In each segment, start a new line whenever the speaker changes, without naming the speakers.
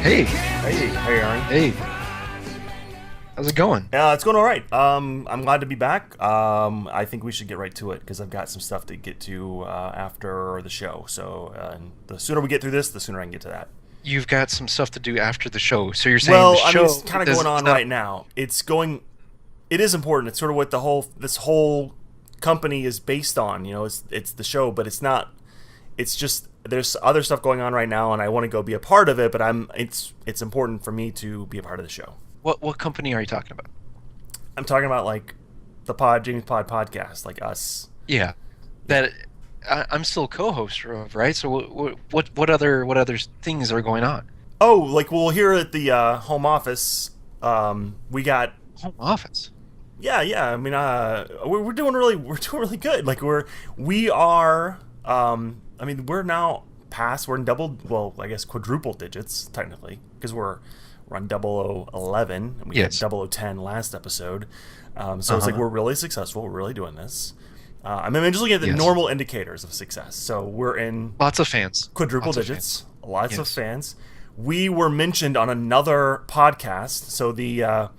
Hey,
Hey, Aaron.
hey, how's it going?
It's going all right. I'm glad to be back. I think we should get right to it because I've got some stuff to get to after the show. So the sooner we get through this, the sooner I can get to that.
You've got some stuff to do after the show, so you're saying the
Well, I mean, it's
show
kind of
is
going on
not
right now. It's going. It is important. It's sort of what this whole company is based on. You know, it's the show, but it's not. It's just there's other stuff going on right now, and I want to go be a part of it. But it's important for me to be a part of the show.
what company are you talking about?
I'm talking about like the James Pod podcast, like us.
Yeah, that I'm still co-host of, right? So what other things are going on?
Oh, like well, here at the home office, we got
Home office.
yeah. I mean, we're doing really good. Like we are. I mean, we're now past. We're in double. Well, I guess quadruple digits technically because we're on 0011 and we
Yes.
had 0010 last episode. So it's like we're really successful. We're really doing this. I mean, I'm just looking at the
Yes.
normal indicators of success. So we're in
Lots of fans.
quadruple
Lots of
digits,
fans.
lots of
Yes.
fans. We were mentioned on another podcast. So the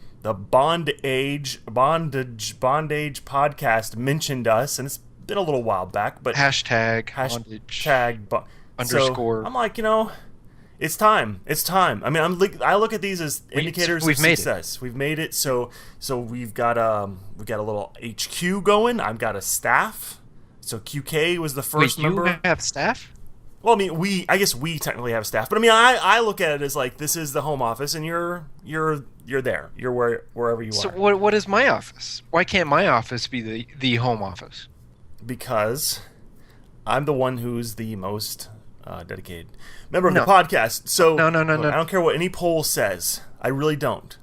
bondage podcast mentioned us, and it's been a little while back, but
Hashtag bondage
hashtag
underscore.
So I'm like, it's time. It's time. I mean, I look at these as indicators
we've
of
made it.
success. We've made it. So we've got a little HQ going. I've got a staff. So QK was the first
Wait,
member.
you have staff?
Well, I mean, I guess we technically have staff, but I mean, I look at it as like this is the home office, and you're there. You're wherever you
So
are.
what is my office? Why can't my office be the home office?
Because I'm the one who's the most dedicated member of
No.
the podcast. So
No.
look, I don't care what any poll says. I really don't.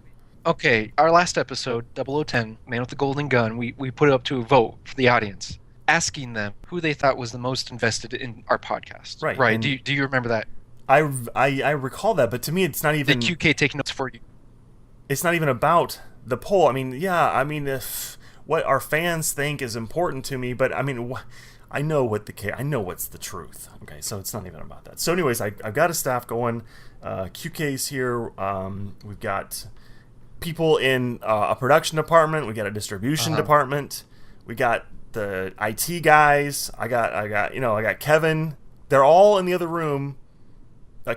Okay, our last episode, 0010, Man with the Golden Gun, we put it up to a vote for the audience, asking them who they thought was the most invested in our podcast.
Right,
Right.
and-
Do you remember that?
I recall that, but to me, it's not
The
even.
QK taking notes for you.
It's not even about the poll. I mean, yeah. I mean, if what our fans think is important to me, but I mean, I know I know what's the truth. Okay, so it's not even about that. So, anyways, I've got a staff going. QK's here. We've got people in a production department. We got a distribution department. We got the IT guys. I got Kevin. They're all in the other room.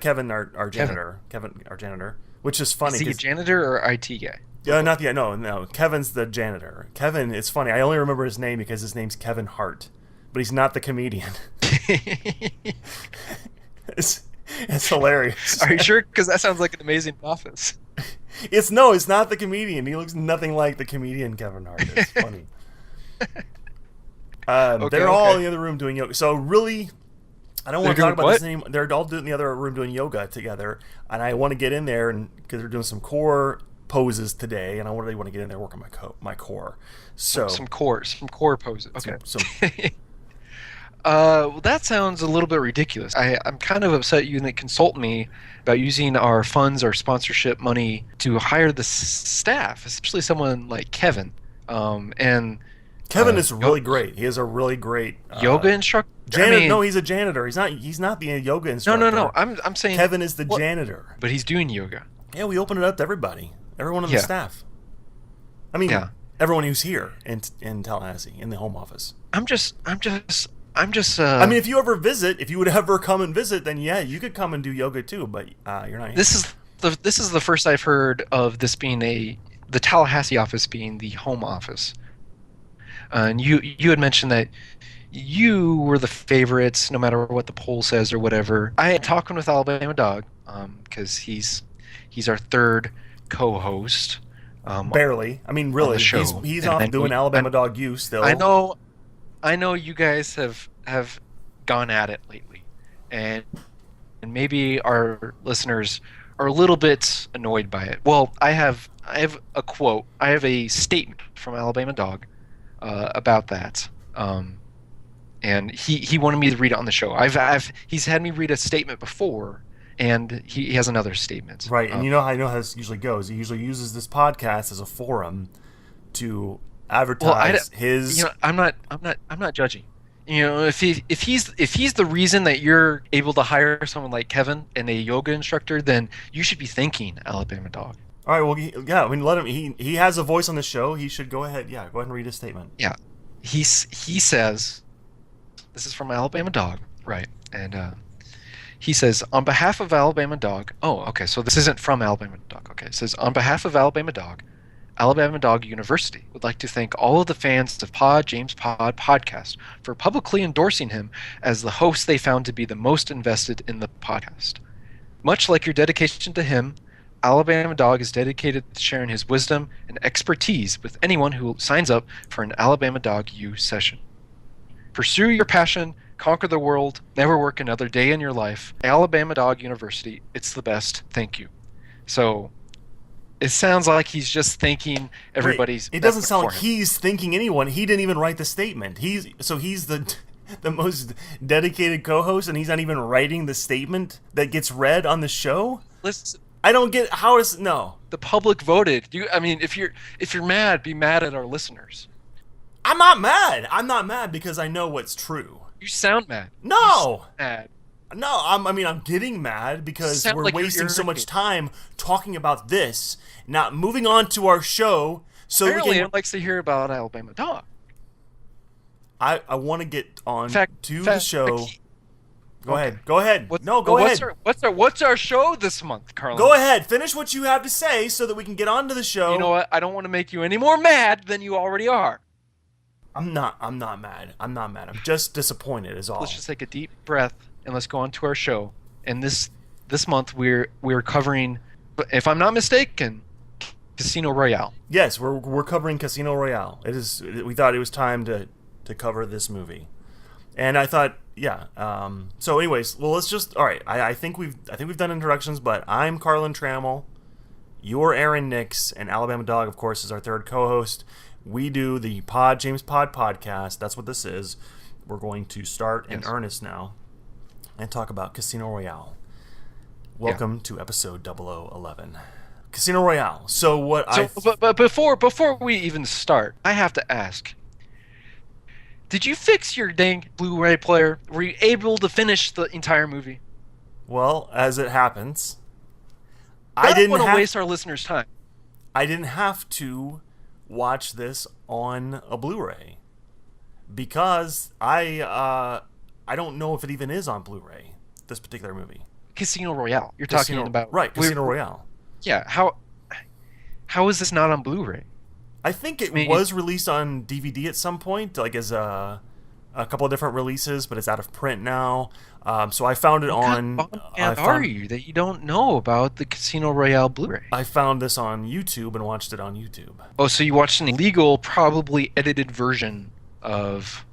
Kevin, our janitor. Kevin, our janitor. Which is funny.
Is he a
'cause-
janitor or IT guy?
not yet. No. Kevin's the janitor. Kevin, it's funny. I only remember his name because his name's Kevin Hart, but he's not the comedian. It's hilarious.
Are you sure? Because that sounds like an amazing office.
It's not the comedian. He looks nothing like the comedian Kevin Hart. It's funny. They're all in the other room doing yoga. So really, I don't want to
They're
talk
doing
about this
what?
anymore. They're all in the other room doing yoga together, and I want to get in there and because they're doing some core poses today, and I really want to get in there and work on my core. So
Some core poses. Okay.
some
Well, that sounds a little bit ridiculous. I'm kind of upset you didn't consult me about using our funds, our sponsorship money to hire the staff, especially someone like Kevin. And
Kevin is really great. He is a really great
yoga instructor.
janitor. No, he's a janitor. He's not the yoga instructor.
No. I'm saying
Kevin is the
What?
janitor.
but he's doing yoga.
Yeah, we open it up to everybody, everyone on the
Yeah.
staff. I mean,
Yeah.
everyone who's here in Tallahassee in the home office.
I'm just.
I mean, if you would ever come and visit, then yeah, you could come and do yoga too. But you're not here.
This is the first I've heard of this being the Tallahassee office being the home office. And you had mentioned that you were the favorites, no matter what the poll says or whatever. I am talking with Alabama Dog, because he's our third co-host.
Barely. I mean, really,
the show.
he's
And
off
I
doing
know-
Alabama Dog U still.
I know you guys have gone at it lately, and maybe our listeners are a little bit annoyed by it. Well, I have a quote. I have a statement from Alabama Dog about that. And he wanted me to read it on the show. He's had me read a statement before, and he has another statement.
Right, and I know how this usually goes. He usually uses this podcast as a forum to advertise his.
I'm not judging. if he's the reason that you're able to hire someone like Kevin and a yoga instructor, then you should be thanking Alabama Dog.
All right. Well, yeah. I mean, let him. He has a voice on the show. He should go ahead. Yeah, go ahead and read his statement.
Yeah, he says this is from Alabama Dog, right? And he says on behalf of Alabama Dog. Oh, okay. So this isn't from Alabama Dog. Okay, it says on behalf of Alabama Dog. Alabama Dog University would like to thank all of the fans of James Pod podcast for publicly endorsing him as the host they found to be the most invested in the podcast. Much like your dedication to him, Alabama Dog is dedicated to sharing his wisdom and expertise with anyone who signs up for an Alabama Dog U session. Pursue your passion, conquer the world, never work another day in your life. Alabama Dog University, it's the best. Thank you. So it sounds like he's just thanking everybody's.
It doesn't sound like he's thanking anyone. He didn't even write the statement. He's the most dedicated co-host, and he's not even writing the statement that gets read on the show.
Listen,
I don't get how is no.
the public voted. I mean, if you're mad, be mad at our listeners.
I'm not mad. I'm not mad because I know what's true.
You sound mad. You
No.
sound mad.
No, I'm getting mad because
Sound
we're
like you're
wasting so much
irritated.
time talking about this, not moving on to our show so we
Apparently,
can.
everyone likes to hear about Alabama Dog.
I want to get on
In fact,
to
in
the
fact,
show.
okay.
Go ahead. Go ahead.
What,
No, go ahead.
what's our show this month, Carlin?
Go ahead. Finish what you have to say so that we can get on to the show.
You know what? I don't want to make you any more mad than you already are.
I'm not mad. I'm not mad. I'm just disappointed is all.
Let's just take a deep breath and let's go on to our show. And this month we're covering, if I'm not mistaken, Casino Royale.
Yes, we're covering Casino Royale. It is. We thought it was time to cover this movie, and I thought, yeah. So, anyways, well, let's just. All right. I think we've done introductions, but I'm Carlin Trammell. You're Aaron Nix, and Alabama Dog, of course, is our third co-host. We do the James Pod podcast. That's what this is. We're going to start in earnest now and talk about Casino Royale. Welcome to episode 0011. Casino Royale.
But before we even start, I have to ask: did you fix your dang Blu-ray player? Were you able to finish the entire movie?
Well, as it happens,
I don't want to waste our listeners' time.
I didn't have to watch this on a Blu-ray because I don't know if it even is on Blu-ray. This particular movie,
Casino Royale. You're talking about
right? Casino Royale.
Yeah. How is this not on Blu-ray?
I think it was released on DVD at some point, like as a couple of different releases, but it's out of print now. So I found it on.
Are you that you don't know about the Casino Royale Blu-ray?
I found this on YouTube and watched it on YouTube.
Oh, so you watched an illegal, probably edited version of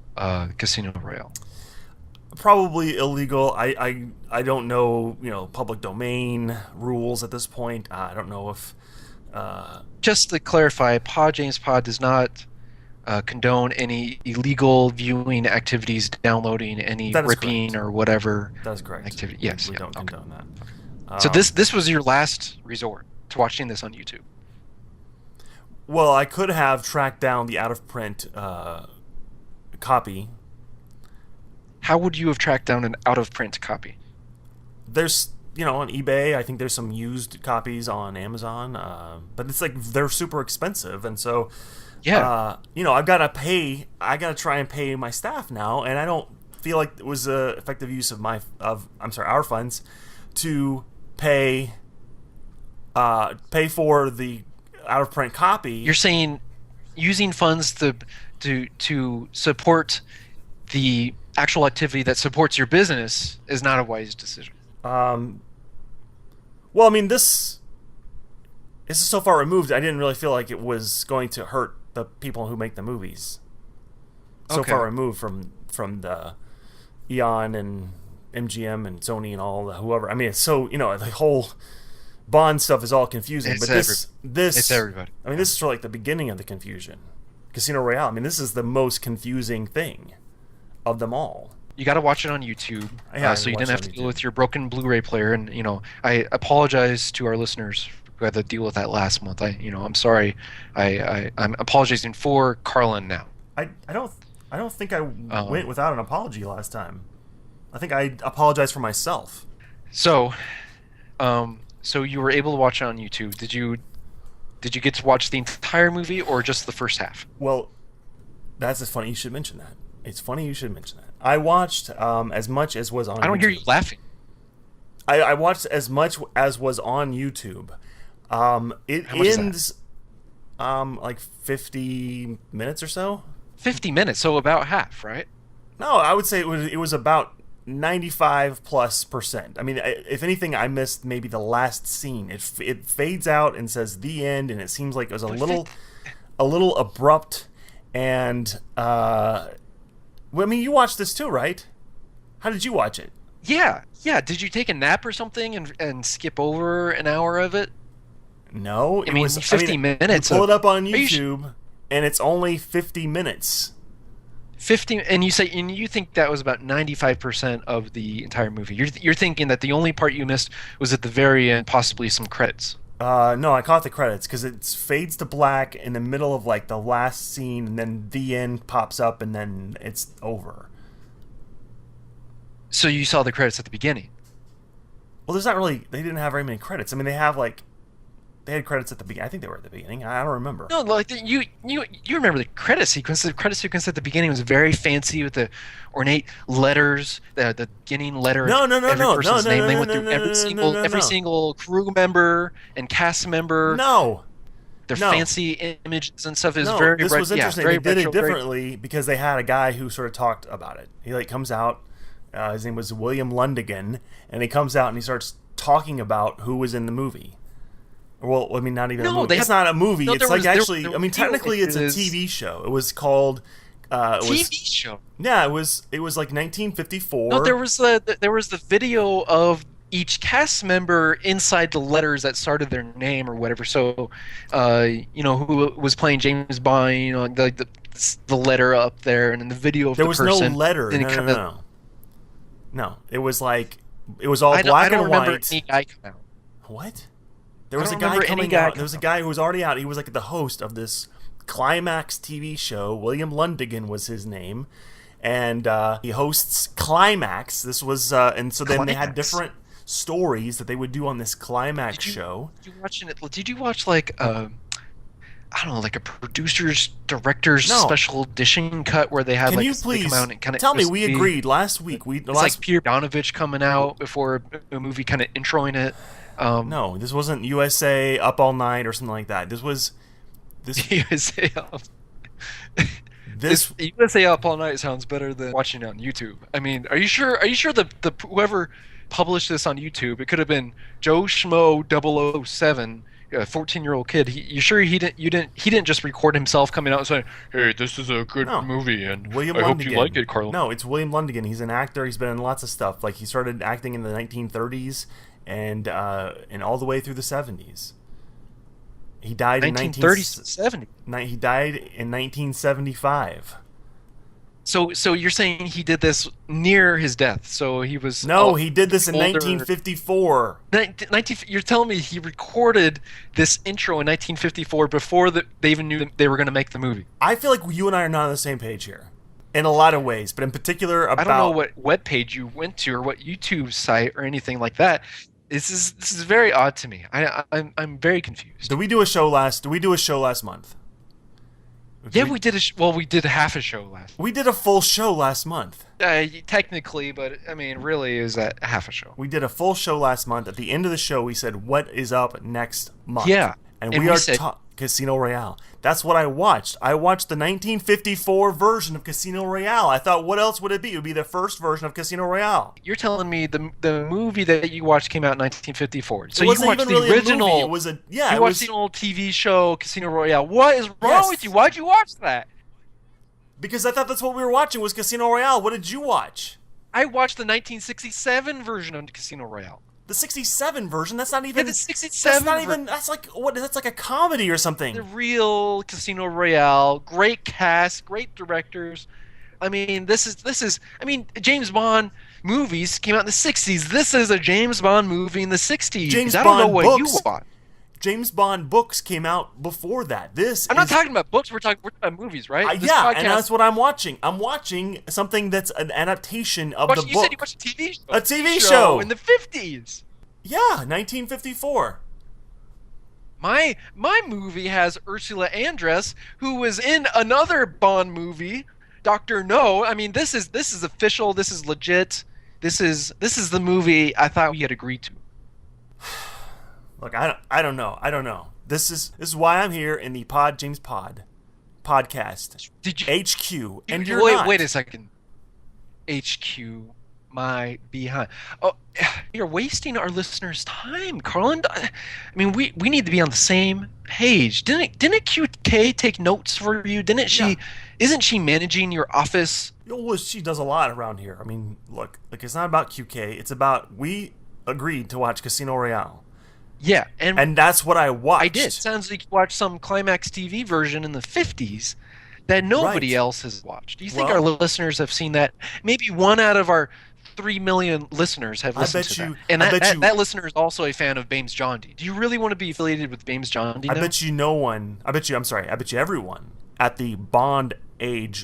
Casino Royale?
Probably illegal. I don't know, public domain rules at this point. I don't know if.
Just to clarify, James Pod does not condone any illegal viewing activities, downloading any ripping
correct.
or whatever.
That's correct.
Activity. Yes,
we don't condone that.
So this was your last resort to watching this on YouTube.
Well, I could have tracked down the out of print copy.
How would you have tracked down an out of print copy?
There's on eBay, I think there's some used copies on Amazon, but it's like they're super expensive, and so
yeah,
I've got to try and pay my staff now, and I don't feel like it was a effective use of our funds to pay for the out of print copy.
You're saying using funds to support the actual activity that supports your business is not a wise decision.
Well, I mean, this is so far removed. I didn't really feel like it was going to hurt the people who make the movies. So far removed from the Eon and MGM and Sony and all the whoever. I mean, it's so the whole Bond stuff is all confusing. But this
it's everybody.
I mean, this is sort of like the beginning of the confusion. Casino Royale. I mean, this is the most confusing thing of them all.
You got to watch it on YouTube, so you didn't have to deal
YouTube.
with your broken Blu-ray player. And I apologize to our listeners who had to deal with that last month. I'm sorry. I'm apologizing for Carlin now.
I I don't think I went
Um,
without an apology last time. I think I apologized for myself.
so so you were able to watch it on YouTube. Did you get to watch the entire movie or just the first half?
Well, that's just funny you should mention that. It's funny you should mention that. I watched as much as was on
I don't hear you
YouTube.
laughing.
I watched as much as was on YouTube. It
How much is that?
ends like 50 minutes or so.
50 minutes, so about half, right?
No, I would say it was about 95+%. I mean, if anything, I missed maybe the last scene. It fades out and says the end, and it seems like it was
But
a little abrupt. And well, I mean, you watched this too, right? How did you watch it?
yeah, yeah. Did you take a nap or something and skip over an hour of it?
No,
I
it
mean,
was. I mean,
50
you
minutes
pull
of.
it up on
Are you
YouTube, and it's only 50 minutes.
50 and you think that was about 95% of the entire movie. You're thinking that the only part you missed was at the very end, possibly some credits.
No, I caught the credits because it fades to black in the middle of like the last scene, and then the end pops up, and then it's over.
So you saw the credits at the beginning.
Well, there's not really. They didn't have very many credits. I mean, they had credits at the beginning. I think they were at the beginning. I don't remember.
No, like you remember the credit sequence. The credit sequence at the beginning was very fancy with the ornate letters, the beginning letter of
No, no, no,
every
no, no,
person's
no,
name.
no,
They
no,
went
no,
through
no, no, no, no,
every
no.
single crew member and cast member,
No,
their
no,
fancy images and stuff. Is
no.
very
This was
yeah,
interesting.
very
They did
retro,
it
very.
differently because they had a guy who sort of talked about it. He like comes out. His name was William Lundigan, and he comes out and he starts talking about who was in the movie. Well, I mean, not even a
No,
movie. It's not a movie.
no.
It's like actually.
There
I mean,
was
technically, it's a
images.
TV show. It was called. It was
TV show.
yeah. It was. It was like
No,
1954.
there was the video of each cast member inside the letters that started their name or whatever. So, who was playing James Bond, the letter up there, and then the video of
There
the
was
person.
no letter.
Then
No,
it
no,
kind
no,
of.
no. No, it was like it was all
I
black
don't
and
remember
white.
any guy come out.
What? There
I
was a
don't
guy
remember any
coming
guy
out. There was a
come
guy who was already out. He was like the host of this Climax TV show. William Lundigan was his name, and he hosts Climax. This was, and so then they had
Climax.
different stories that they would do on this Climax
Did you
show.
did you watch it? Did you watch like I don't know, like a producer's director's
No,
special edition cut where they had
can
like
you
they come
please
out and kind of
tell me? We agreed last week.
It's like Peter Donovich coming out before a movie, kind of introing it.
No, this wasn't USA Up All Night or something like that. This was this
USA Up.
this.
USA Up All Night sounds better than watching it on YouTube. I mean, are you sure? Are you sure the whoever published this on YouTube? It could have been Joe Schmo 007, a 14-year-old kid. You sure he didn't just record himself coming out and saying, "Hey, this is a good
No,
movie, and
William
I hope you
Lundigan.
like it, Carl."
No, it's William Lundigan. He's an actor. He's been in lots of stuff. Like he started acting in the 1930s and all the way through the 70s. He died in
1930s to 70.
He died in 1975.
So you're saying he did this near his death? So he was
No, he did this in
older.
1954.
19, you're telling me he recorded this intro in 1954 before they even knew that they were going to make the movie?
I feel like you and I are not on the same page here. In a lot of ways, but in particular about
I don't know what webpage you went to or what YouTube site or anything like that. This is very odd to me. I'm very confused.
Did we do a show last month?
Yeah, we did we did half a show last.
We did a full show last month.
Technically, but I mean, really, is that half a show?
We did a full show last month. At the end of the show, we said, "What is up next month?"
Yeah,
and
and
we
we
are
said-
Casino Royale. That's what I watched. I watched the 1954 version of Casino Royale. I thought, what else would it be? It would be the first version of Casino Royale.
You're telling me the movie that you watched came out in 1954. So
It
you
wasn't
watched
even
the
really a
original.
movie. It was a
You
it
watched
was
the old TV show Casino Royale. What is wrong
Yes.
with you? Why'd you watch that?
because I thought that's what we were watching was Casino Royale. What did you watch?
I watched the 1967 version of Casino Royale.
The 67 version. That's not
Yeah,
even.
the
That's
67
not even. That's like what? That's like a comedy or something.
the real Casino Royale. Great cast, great directors. I mean, this is. I mean, James Bond movies came out in the 60s. This is a James Bond movie in the 60s.
James
I don't know
Bond
what
books.
you watch.
James Bond books came out before that. This
I'm not
is
talking about books. We're talking about movies, right? This
yeah, and
podcast.
that's what I'm watching. I'm watching something that's an adaptation of the
You said you
book.
watched a TV show.
A TV show
in the 50s.
Yeah, 1954.
My movie has Ursula Andress, who was in another Bond movie, Doctor No. I mean, this is official. This is legit. This is the movie I thought we had agreed to.
Look, I don't know. I don't know. This is why I'm here in the Pod James Pod podcast.
Did you
HQ, and you're
wait?
not.
Wait a second. HQ, my behind. Oh, you're wasting our listeners' time, Carlin. I mean, we need to be on the same page. Didn't QK take notes for you? Didn't she?
Yeah.
Isn't she managing your office?
Well, she does a lot around here. I mean, look, it's not about QK. It's about we agreed to watch Casino Royale,
Yeah,
and that's what I watched.
I did. Sounds like you watched some Climax TV version in the 50s that nobody
Right.
else has watched. Do you think
Well-
our listeners have seen that? Maybe one out of our 3 million listeners have listened to that. And that listener is also a fan of Bames Jondi. Do you really want to be affiliated with Bames Jondi now?
I bet you no one. I'm sorry. I bet you everyone at the bondage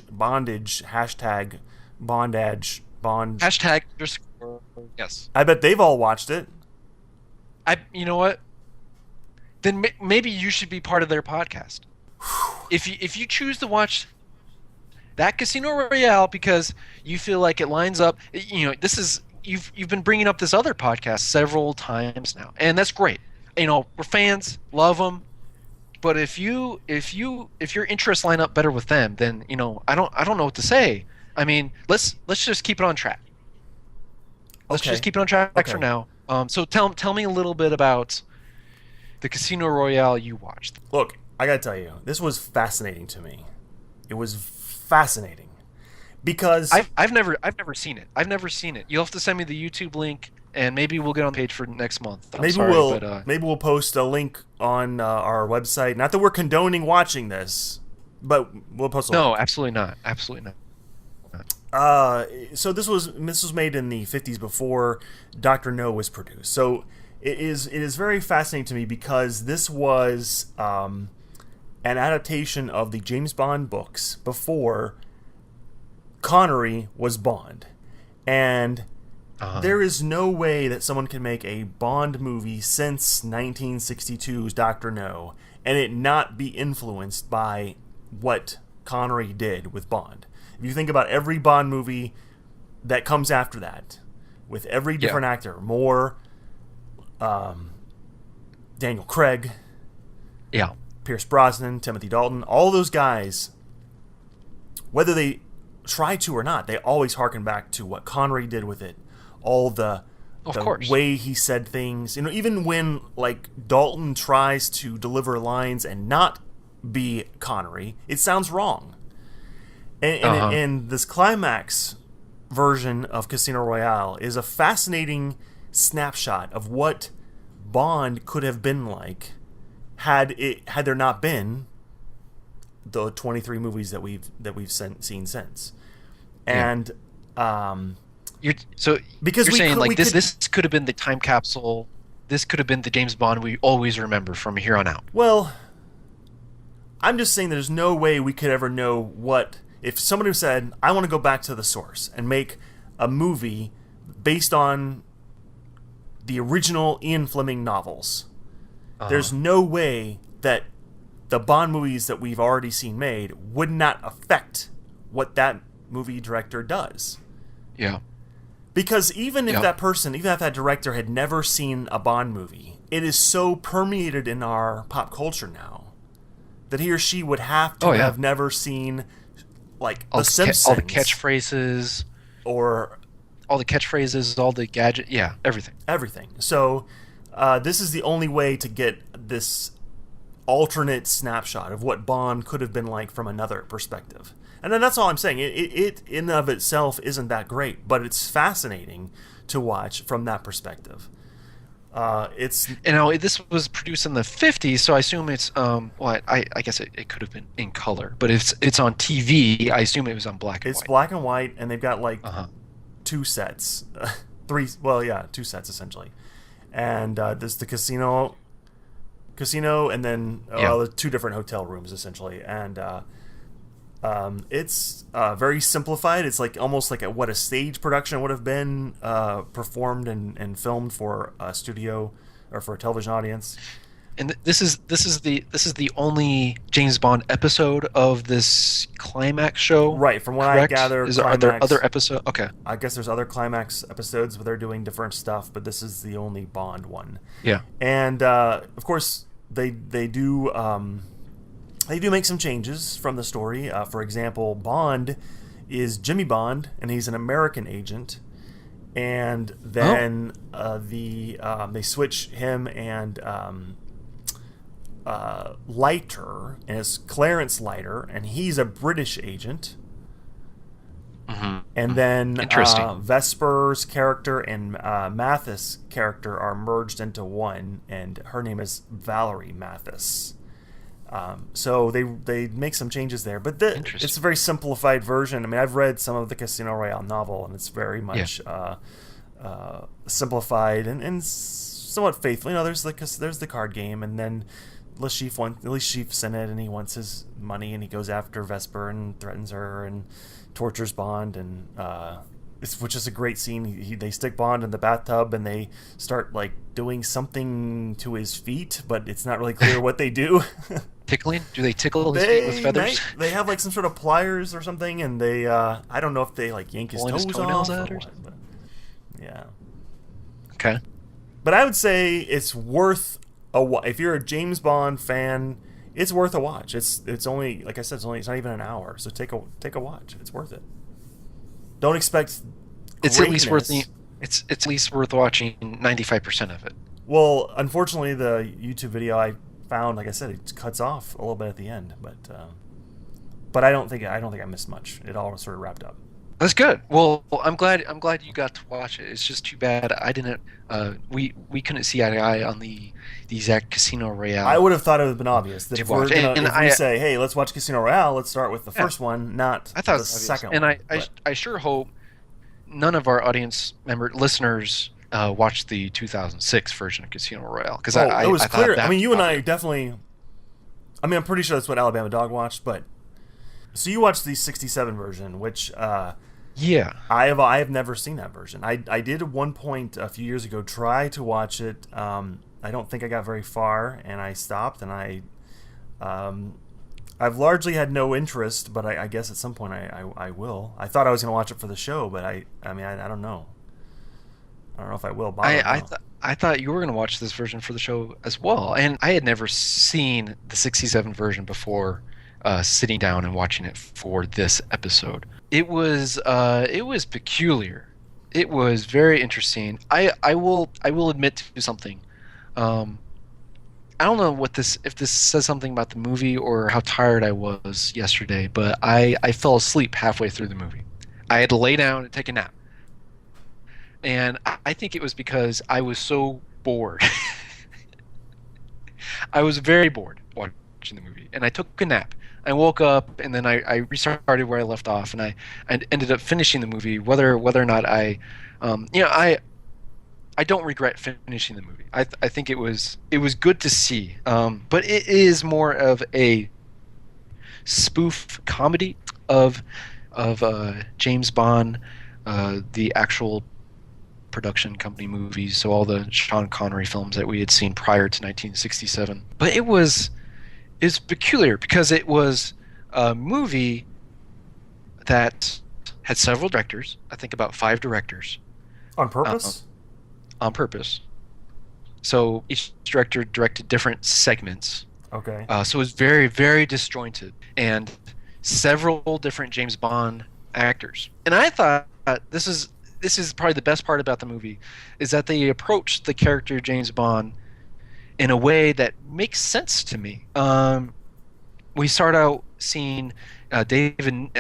hashtag bondage bond.
Hashtag underscore yes.
I bet they've all watched it.
You know what? Then maybe you should be part of their podcast. If you choose to watch that Casino Royale because you feel like it lines up, this is you've been bringing up this other podcast several times now, and that's great. We're fans, love them, but if your interests line up better with them, then I don't know what to say. I mean, let's just keep it on track. Let's
Okay.
just keep it on track
Okay.
for now. So tell me a little bit about the Casino Royale you watched.
Look, I gotta tell you, this was fascinating to me. It was fascinating because
I've never seen it. I've never seen it. You'll have to send me the YouTube link, and maybe we'll get on the page for next month.
maybe we'll post a link on our website. Not that we're condoning watching this, but we'll post a link.
No, absolutely not. Absolutely not.
So this was made in the 50s before Doctor No was produced. So it is very fascinating to me because this was an adaptation of the James Bond books before Connery was Bond, and there is no way that someone can make a Bond movie since 1962's Doctor No and it not be influenced by what Connery did with Bond. If you think about every Bond movie that comes after that, with every different actor, Moore, Daniel Craig, Pierce Brosnan, Timothy Dalton, all those guys, whether they try to or not, they always harken back to what Connery did with it. All the way he said things. Even when Dalton tries to deliver lines and not be Connery, it sounds wrong. And this climax version of Casino Royale is a fascinating snapshot of what Bond could have been like had there not been the 23 movies that we've seen since. And
because you're saying this could have been the time capsule. This could have been the James Bond we always remember from here on out.
Well, I'm just saying there's no way we could ever know what. If somebody said, I want to go back to the source and make a movie based on the original Ian Fleming novels, there's no way that the Bond movies that we've already seen made would not affect what that movie director does.
Yeah.
Because even if that director had never seen a Bond movie, it is so permeated in our pop culture now that he or she would have to have never seen The Simpsons.
All the catchphrases.
Or
all the catchphrases, all the gadget, everything.
Everything. So this is the only way to get this alternate snapshot of what Bond could have been like from another perspective. And then that's all I'm saying. It in and of itself isn't that great, but it's fascinating to watch from that perspective. This was produced in the 50s, so I assume it's I guess it could have been in color, but it's on TV. I assume it was on black and white. It's black and white, and they've got two sets, two sets essentially, and this the Casino casino, and then
Yeah.
the two different hotel rooms essentially, and it's very simplified. It's like almost like what a stage production would have been performed and filmed for a studio or for a television audience.
And this is the only James Bond episode of this climax show,
Right. From what I
correct?
gather,
Are there
climax.
other episode? Okay.
I guess there's other climax episodes where they're doing different stuff, but this is the only Bond one.
Yeah.
And of course, they do make some changes from the story. For example, Bond is Jimmy Bond, and he's an American agent. And
Oh.
then they switch him and Leiter, and it's Clarence Leiter, and he's a British agent. And then
Interesting.
Vesper's character and Mathis' character are merged into one, and her name is Valerie Mathis. So they make some changes there, but it's a
Interesting.
very simplified version. I mean, I've read some of the Casino Royale novel, and it's very
Yeah.
much simplified and somewhat faithful. You know, there's the card game, and then Lashif's in it, and he wants his money, and he goes after Vesper and threatens her and tortures Bond, and which is a great scene. They stick Bond in the bathtub, and they start like doing something to his feet, but it's not really clear what they do.
Tickling? Do they tickle his feet with feathers?
They have like some sort of pliers or something, and they I don't know if they like yank his
Pulling his
toes
toenails
off or
out or
what, but yeah.
Okay.
But I would say it's worth if you're a James Bond fan, it's worth a watch. It's only, like I said, it's not even an hour, so take a watch. It's worth it. Don't expect
It's at least worth
greatness.
it's at least worth watching 95% of it.
Well, unfortunately, the YouTube video I found, like I said, it cuts off a little bit at the end, but I don't think I missed much. It all sort of wrapped up.
That's good. Well, I'm glad you got to watch it. It's just too bad I didn't. We couldn't see eye to eye on the exact Casino
I
Royale
would have thought it would have been obvious that
to watch. And
if we
I
say, hey, let's watch Casino Royale, let's start with the
yeah,
first one, not
I thought it
the
was obvious.
second
And
one. But
I sure hope none of our audience listeners watched the 2006 version of Casino Royale because
oh, it was
I thought
clear. I
that
mean,
was
you and I
obvious.
definitely. I mean, I'm pretty sure that's what Alabama Dog watched, but so you watched the '67 version, which
Yeah.
I have never seen that version. I did at one point a few years ago try to watch it. I don't think I got very far, and I stopped. And um, I've largely had no interest, but I guess at some point I will. I thought I was going to watch it for the show, but I mean I don't know. I don't know if I will bother now.
I thought you were going to watch this version for the show as well, and I had never seen the '67 version before sitting down and watching it for this episode. It was peculiar. It was very interesting. I will admit to something. Um, I don't know if this says something about the movie or how tired I was yesterday, but I fell asleep halfway through the movie. I had to lay down and take a nap. And I think it was because I was so bored. I was very bored watching the movie, and I took a nap. I woke up, and then I restarted where I left off, and I ended up finishing the movie. Whether or not I don't regret finishing the movie. I think it was good to see, but it is more of a spoof comedy of James Bond, the actual production company movies, so all the Sean Connery films that we had seen prior to 1967. But it's peculiar because it was a movie that had several directors. I think about five directors
On
um,
purpose?
on purpose. So each director directed different segments.
Okay.
So it was very, very disjointed and several different James Bond actors. And I thought this is probably the best part about the movie is that they approached the character James Bond in a way that makes sense to me. We start out seeing David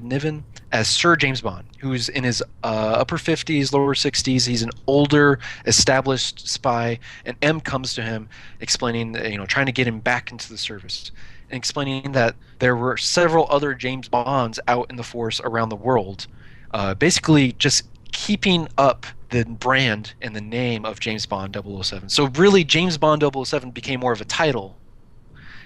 Niven as Sir James Bond, who's in his upper 50s, lower 60s. He's an older, established spy, and M comes to him, explaining, trying to get him back into the service, and explaining that there were several other James Bonds out in the force around the world, basically just keeping up the brand and the name of James Bond 007. So really, James Bond 007 became more of a title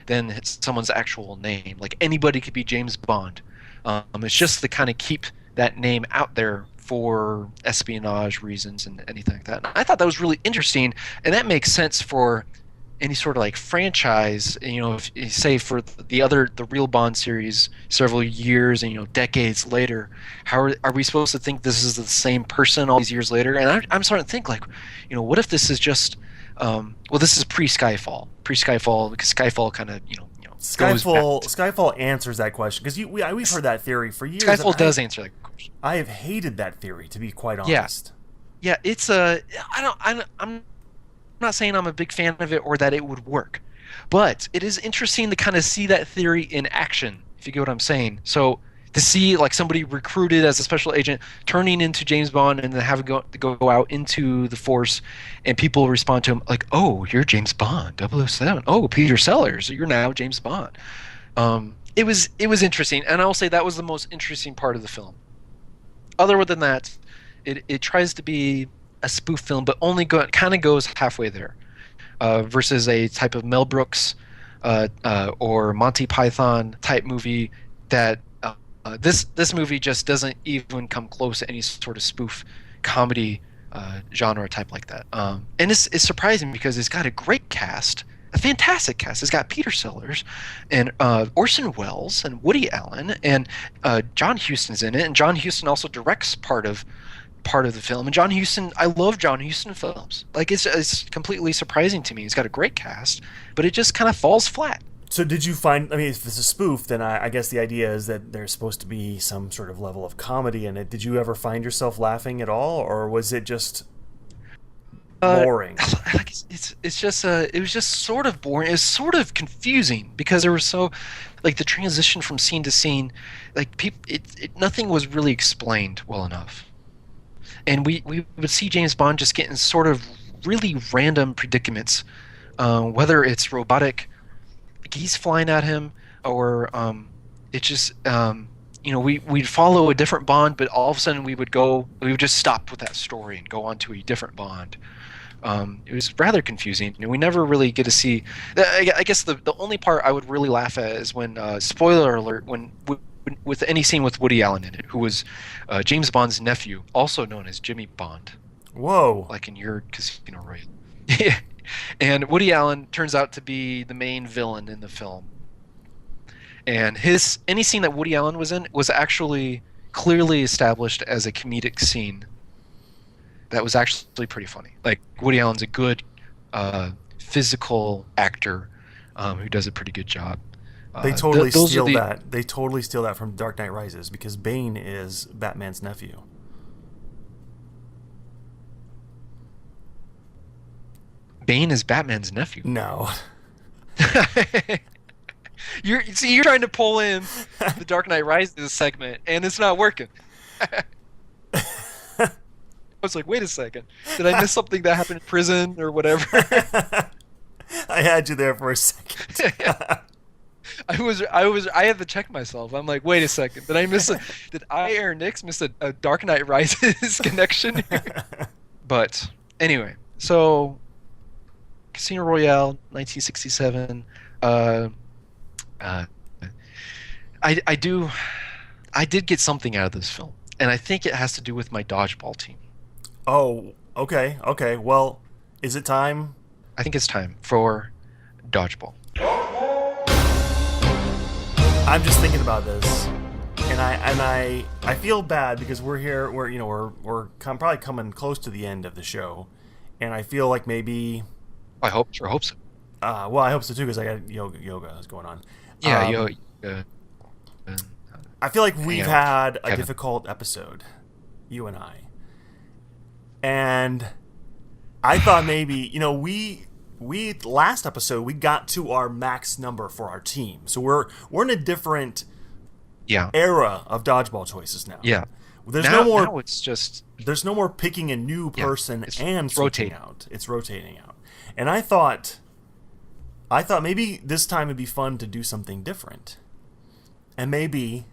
than it's someone's actual name. Like anybody could be James Bond. It's just to kind of keep that name out there for espionage reasons and anything like that. And I thought that was really interesting, and that makes sense for any sort of like franchise. You know, if you say for the real Bond series several years and decades later, how are we supposed to think this is the same person all these years later? And I'm starting to think like, what if this is just well, this is pre-Skyfall, because Skyfall kind of goes back.
Skyfall answers that question because we've heard that theory for years.
Skyfall does answer that question.
I have hated that theory, to be quite
Yeah,
honest.
yeah. It's a I'm not saying I'm a big fan of it or that it would work, but it is interesting to kind of see that theory in action, if you get what I'm saying. So to see like somebody recruited as a special agent turning into James Bond and then having to go out into the force, and people respond to him like, "Oh, you're James Bond, 007. Oh, Peter Sellers, you're now James Bond." It was interesting, and I will say that was the most interesting part of the film. Other than that, it tries to be a spoof film, but only kind of goes halfway there, versus a type of Mel Brooks or Monty Python type movie that this movie just doesn't even come close to any sort of spoof comedy genre type like that. And it's surprising because it's got a great cast, a fantastic cast. It's got Peter Sellers and Orson Welles and Woody Allen and John Huston's in it, and John Huston also directs part of the film. And John Huston, I love John Huston films. Like it's completely surprising to me. He's got a great cast, but it just kind of falls flat.
So did you find, I mean, if it's a spoof, then I guess the idea is that there's supposed to be some sort of level of comedy in it. Did you ever find yourself laughing at all, or was it just boring?
Like it's just it was just sort of boring. It was sort of confusing because there was so like the transition from scene to scene, like nothing was really explained well enough. And we would see James Bond just get in sort of really random predicaments, whether it's robotic geese flying at him, or it just we'd follow a different Bond, but all of a sudden we would just stop with that story and go on to a different Bond. It was rather confusing, and we never really get to see. I guess the only part I would really laugh at is when spoiler alert, when with any scene with Woody Allen in it, who was James Bond's nephew, also known as Jimmy Bond,
Whoa.
like in your Casino Royale. And Woody Allen turns out to be the main villain in the film. And any scene that Woody Allen was in was actually clearly established as a comedic scene. That was actually pretty funny. Like Woody Allen's a good physical actor who does a pretty good job.
They totally steal that. They totally steal that from Dark Knight Rises because Bane is Batman's nephew.
Bane is Batman's nephew.
No.
You're trying to pull in the Dark Knight Rises segment, and it's not working. I was like, wait a second, did I miss something that happened in prison or whatever?
I had you there for a second.
I had to check myself. I'm like, wait a second, did Nix miss a Dark Knight Rises connection here? But anyway, so Casino Royale, 1967. I did get something out of this film, and I think it has to do with my dodgeball team.
Oh, okay. Well, is it time?
I think it's time for dodgeball.
I'm just thinking about this, and I feel bad because we're probably coming close to the end of the show, and I feel like maybe.
I hope so.
Well, I hope so too because I got yoga is going on.
Yeah,
I feel like we've had a difficult episode, you and I, and I thought maybe we last episode we got to our max number for our team, so we're in a different era of dodgeball choices now.
Yeah, now it's just
there's no more picking a new person and
rotating
out. It's rotating out, and I thought maybe this time it'd be fun to do something different, and maybe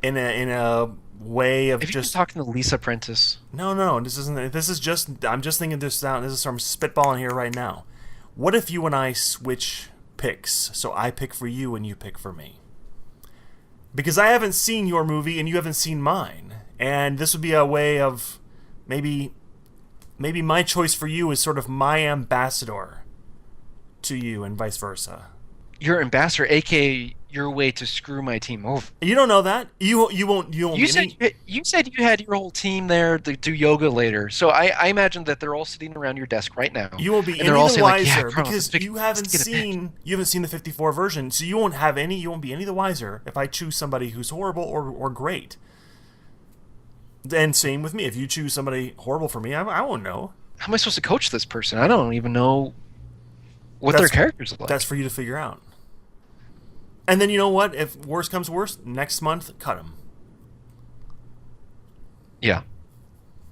in a way of
Have you been
just
talking to Lisa Prentice?
no. This isn't. This is just. I'm just thinking this out. This is I'm spitballing here right now. What if you and I switch picks? So I pick for you and you pick for me. Because I haven't seen your movie and you haven't seen mine, and this would be a way of maybe my choice for you is sort of my ambassador to you and vice versa.
Your ambassador, aka your way to screw my team over.
You don't know that. You won't
You
be
said
any.
you said you had your whole team there to do yoga later. So I imagine that they're all sitting around your desk right now,
You won't be
and they're
any
all
the
saying like, "Yeah,
wiser
Carlos,
because
let's get a pick."
you haven't seen the 54 version, so you won't have any. You won't be any the wiser if I choose somebody who's horrible or great. And same with me. If you choose somebody horrible for me, I won't know.
How am I supposed to coach this person? I don't even know what their
That's
characters are
that's
like.
for you to figure out. And then you know what? If worst comes worst, next month cut him.
Yeah,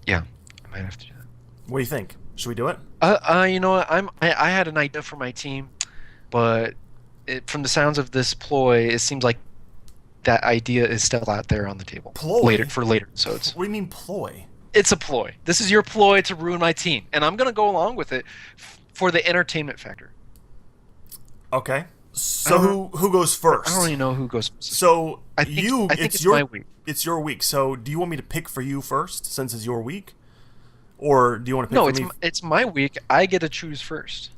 yeah, I might have to do that.
What do you think? Should we do it?
You know what? I had an idea for my team, but from the sounds of this ploy, it seems like that idea is still out there on the table later
Ploy?
for later episodes.
What do you mean ploy?
It's a ploy. This is your ploy to ruin my team, and I'm gonna go along with it for the entertainment factor.
Okay.
I
So
don't,
who goes
I don't
first?
really know who goes.
So
I think it's my week.
it's your week. So do you want me to pick for you first since it's your week, or do you want to pick
No,
for
it's
me?
it's my week. I get to choose first.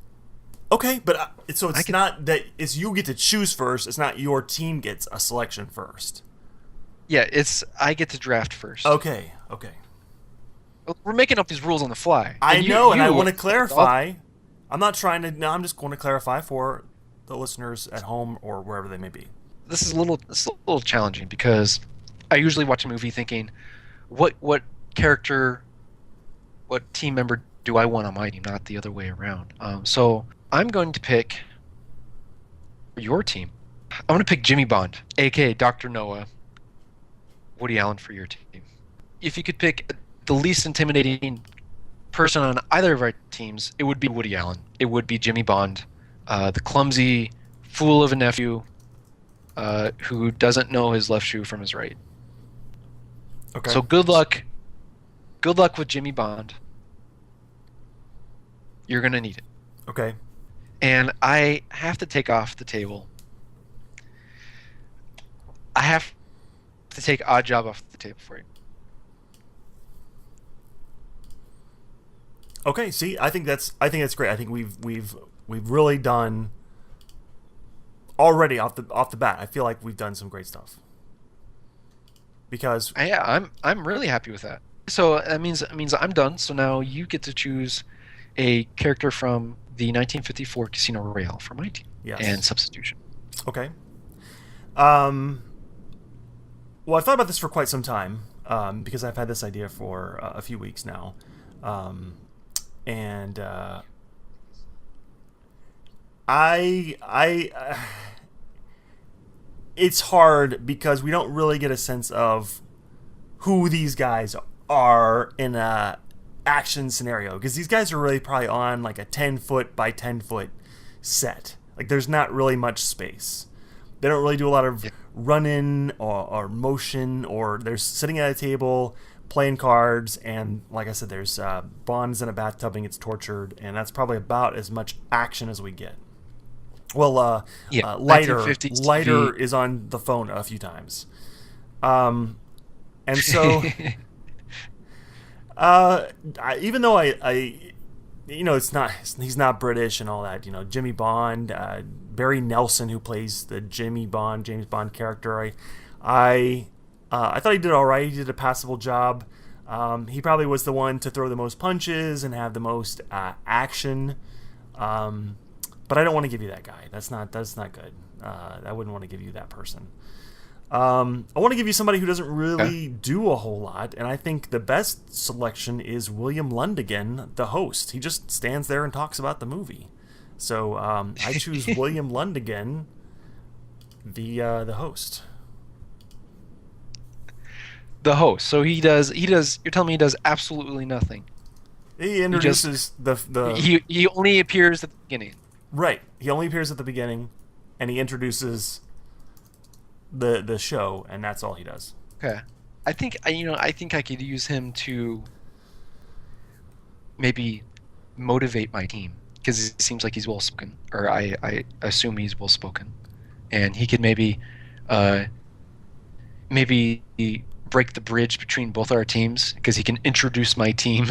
Okay, but so
I
it's
can.
not that it's you get to choose first. It's not your team gets a selection first.
Yeah, it's I get to draft first.
Okay, okay.
We're making up these rules on the fly.
I
And
know, and I
you,
want to clarify. I'm not trying to. No, I'm just going to clarify for the listeners at home or wherever they may be.
this is a little challenging because I usually watch a movie thinking, what character, what team member do I want on my team, not the other way around. So I'm going to pick your team. I'm going to pick Jimmy Bond, aka Dr. Noah, Woody Allen for your team. If you could pick the least intimidating person on either of our teams, it would be Woody Allen. It would be Jimmy Bond, the clumsy fool of a nephew who doesn't know his left shoe from his right.
Okay.
So good luck. Good luck with Jimmy Bond. You're gonna need it.
Okay.
And I have to take off the table. I have to take Odd Job off the table for you.
Okay. See, I think that's great. I think we've really done already off the bat. I feel like we've done some great stuff because
Yeah, I'm really happy with that. So that means I'm done. So now you get to choose a character from the 1954 Casino Royale for my team and
yes.
substitution.
Okay. Um. Well, I've thought about this for quite some time because I've had this idea for a few weeks now, and I it's hard because we don't really get a sense of who these guys are in a action scenario because these guys are really probably on like a 10-foot by 10-foot set. Like there's not really much space. They don't really do a lot of
Yeah.
running or motion, or they're sitting at a table playing cards, and like I said, there's Bond's in a bathtub and gets tortured, and that's probably about as much action as we get. Well,
Yeah,
lighter
1950s
lighter
TV.
is on the phone a few times, and so even though I it's not he's not British and all that. Jimmy Bond, Barry Nelson, who plays the James Bond character. I thought he did all right. He did a passable job. He probably was the one to throw the most punches and have the most action. But I don't want to give you that guy. That's not good. I wouldn't want to give you that person. I want to give you somebody who doesn't really do a whole lot, and I think the best selection is William Lundigan, the host. He just stands there and talks about the movie. So I choose William Lundigan, the host.
The host. So he does you're telling me he does absolutely nothing.
He
He just
introduces the
he only appears at the beginning.
right. He only appears at the beginning, and he introduces the show, and that's all he does.
Okay. I think I could use him to maybe motivate my team because it seems like he's well spoken, or I assume he's well spoken, and he could uh, maybe break the bridge between both our teams because he can introduce my team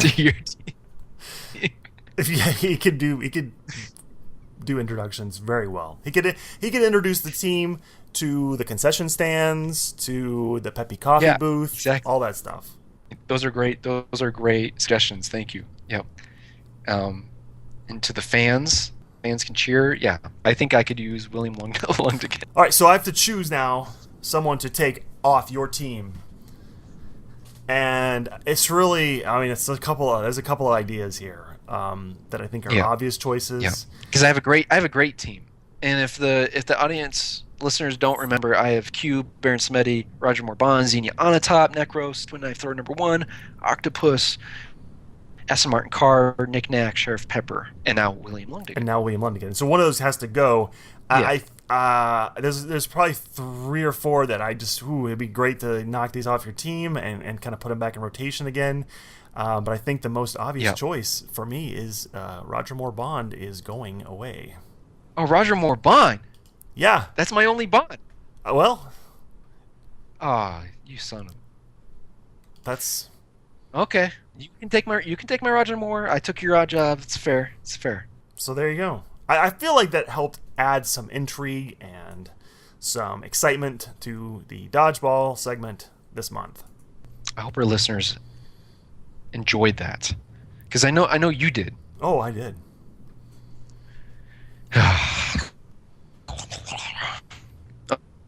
to your team.
If yeah, he could do introductions very well. He could introduce the team to the concession stands, to the Peppy Coffee
Yeah,
booth,
exactly.
all that stuff.
Those are great. Those are great suggestions. Thank you. Yep. Um, and to the fans can cheer. Yeah, I think I could use William Lundgren.
All right, so I have to choose now someone to take off your team, and it's really, I mean, it's a couple. There's a couple of ideas here that I think are
Yeah,
obvious
yeah.
choices.
Because I have a great team, and if the audience listeners don't remember, I have Cube, Baron Samedi, Roger Morban, Xenia Onatop, Necros, Twin Knife Thrower number one, Octopus, S. Martin Carr, Nick Nack, Sheriff Pepper, and now William
And
Lundgren.
now William Lundgren. So one of those has to go.
Yeah,
There's probably three or four that I just it'd be great to knock these off your team and kind of put them back in rotation again. But I think the most obvious
yeah.
choice for me is Roger Moore Bond is going away.
Oh, Roger Morban.
Yeah.
That's my only Bond.
Well,
Ah, you son of.
that's
Okay, you can take my Roger Moore. I took your odd job. It's fair. It's fair.
so there you go. I feel like that helped add some intrigue and some excitement to the dodgeball segment this month.
I hope our listeners enjoyed that because I know you did.
Oh, I did.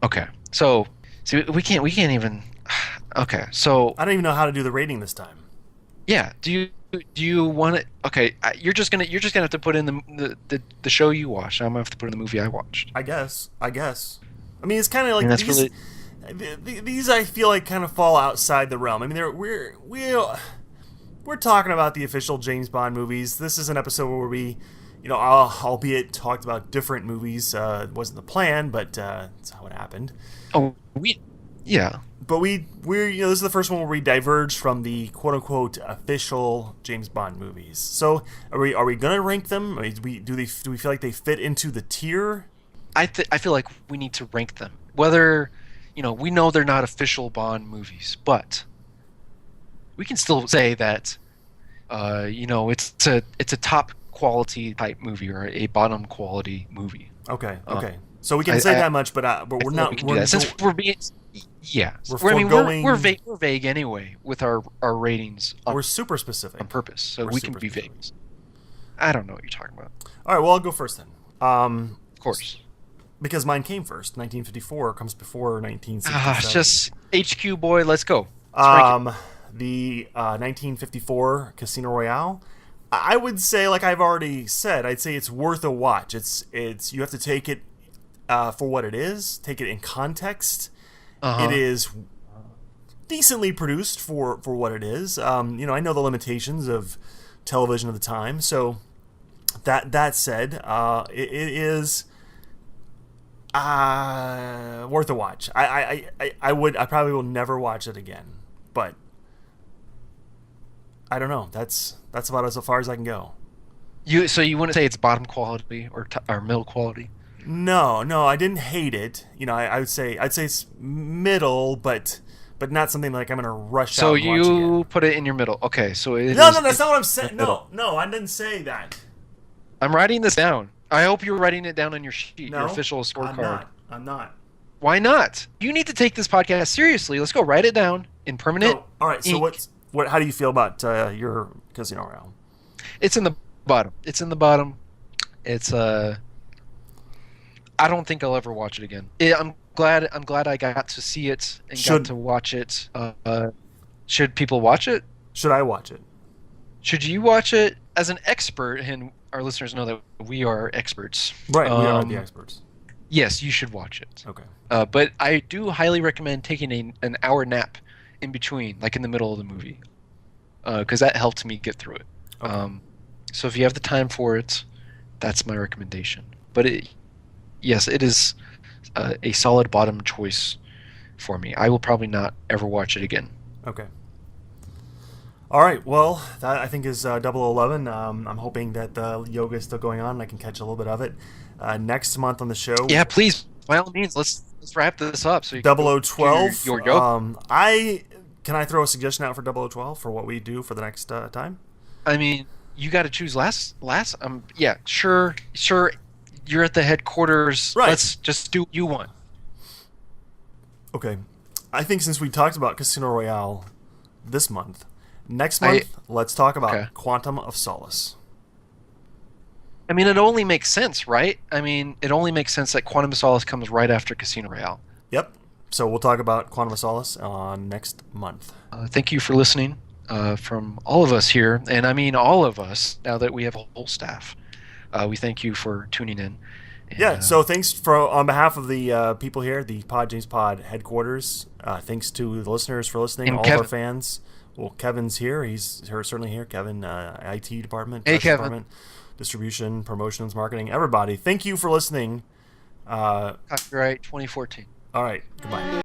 Okay, so see we can't even. Okay, so
I don't even know how to do the rating this time.
yeah, do you want it? Okay, you're just gonna have to put in the show you watched. I'm gonna have to put in the movie I watched.
I guess. I guess. I mean, it's kind of
And
like
that's
these.
really
These I feel like kind of fall outside the realm. I mean, we're talking about the official James Bond movies. This is an episode where we, albeit talked about different movies. It wasn't the plan, but that's how it happened.
oh we yeah.
But we're this is the first one where we diverged from the quote unquote official James Bond movies. So are we gonna rank them? I mean, do we feel like they fit into the tier?
I feel like we need to rank them. Whether we know they're not official Bond movies, but we can still say that it's a top quality type movie or a bottom quality movie.
Okay,
Uh,
okay. So we can say
I
that much, but
I
we're
feel like we
not.
can do that since we're being yeah.
We're
I mean
foregoing.
we're vague anyway with our ratings
We're super specific.
on purpose, so
We're
we can
super
be
specific.
vague. I don't know what you're talking about.
All right, well, I'll go first then.
Of course.
Because mine came first. 1954 comes before
It's
1967.
just HQ boy. Let's go. Let's rank it.
The 1954 Casino Royale. I would say, like I've already said, I'd say it's worth a watch. It's you have to take it for what it is. Take it in context. It
Uh-huh.
is decently produced for what it is. I know the limitations of television of the time, so that said, it is worth a watch. I probably will never watch it again, but I don't know. That's about as far as I can go.
You wouldn't say it's bottom quality or middle quality?
No, I didn't hate it. I'd say it's middle, but not something like I'm gonna rush
So
out and watch again.
you put it in your middle. Okay, so
No, that's
it's
not what I'm
in
saying.
the middle.
No, I didn't say that.
I'm writing this down. I hope you're writing it down on your sheet, your
No,
official
I'm
scorecard.
not. I'm not.
Why not? You need to take this podcast seriously. Let's go write it down in permanent
No. All right. So
ink.
what? How do you feel about your Casino Royale?
It's in the bottom. It's in the bottom. It's I don't think I'll ever watch it again. I'm glad I got to see it and
Should
got to watch it. Should people watch it?
should I watch it?
Should you watch it as an expert? And our listeners know that we are experts.
Right. We are the experts.
Yes, you should watch it.
Okay.
But I do highly recommend taking an hour nap in between, like in the middle of the movie, because that helped me get through it.
Okay.
So if you have the time for it, that's my recommendation. But yes, it is a solid bottom choice for me. I will probably not ever watch it again.
Okay. All right. Well, that I think is 0011. I'm hoping that the yoga is still going on and I can catch a little bit of it. Next month on the show,
Yeah, please, by all means, let's wrap this up so you can
Double
go
O
do
Twelve.
your yoga.
I can I throw a suggestion out for 0012 for what we do for the next time?
I mean, you got to choose last. Yeah, sure. You're at the headquarters.
Right.
Let's just do what you want.
Okay. I think since we talked about Casino Royale this month, next
I
month let's talk
Okay.
about Quantum of Solace.
I mean, it only makes sense, right? I mean, it only makes sense that Quantum of Solace comes right after Casino Royale.
Yep. So we'll talk about Quantum of Solace on next month.
Thank you for listening from all of us here, and I mean all of us. Now that we have a whole staff, we thank you for tuning in. And
Yeah, so thanks for on behalf of the people here, the Pod James Pod headquarters. Thanks to the listeners for listening, all of our
Kevin.
fans. Well, Kevin's here. He's certainly here. Kevin, IT department,
Hey,
press
Kevin.
department, distribution, promotions, marketing, everybody. Thank you for listening.
Copyright 2014.
All right, goodbye.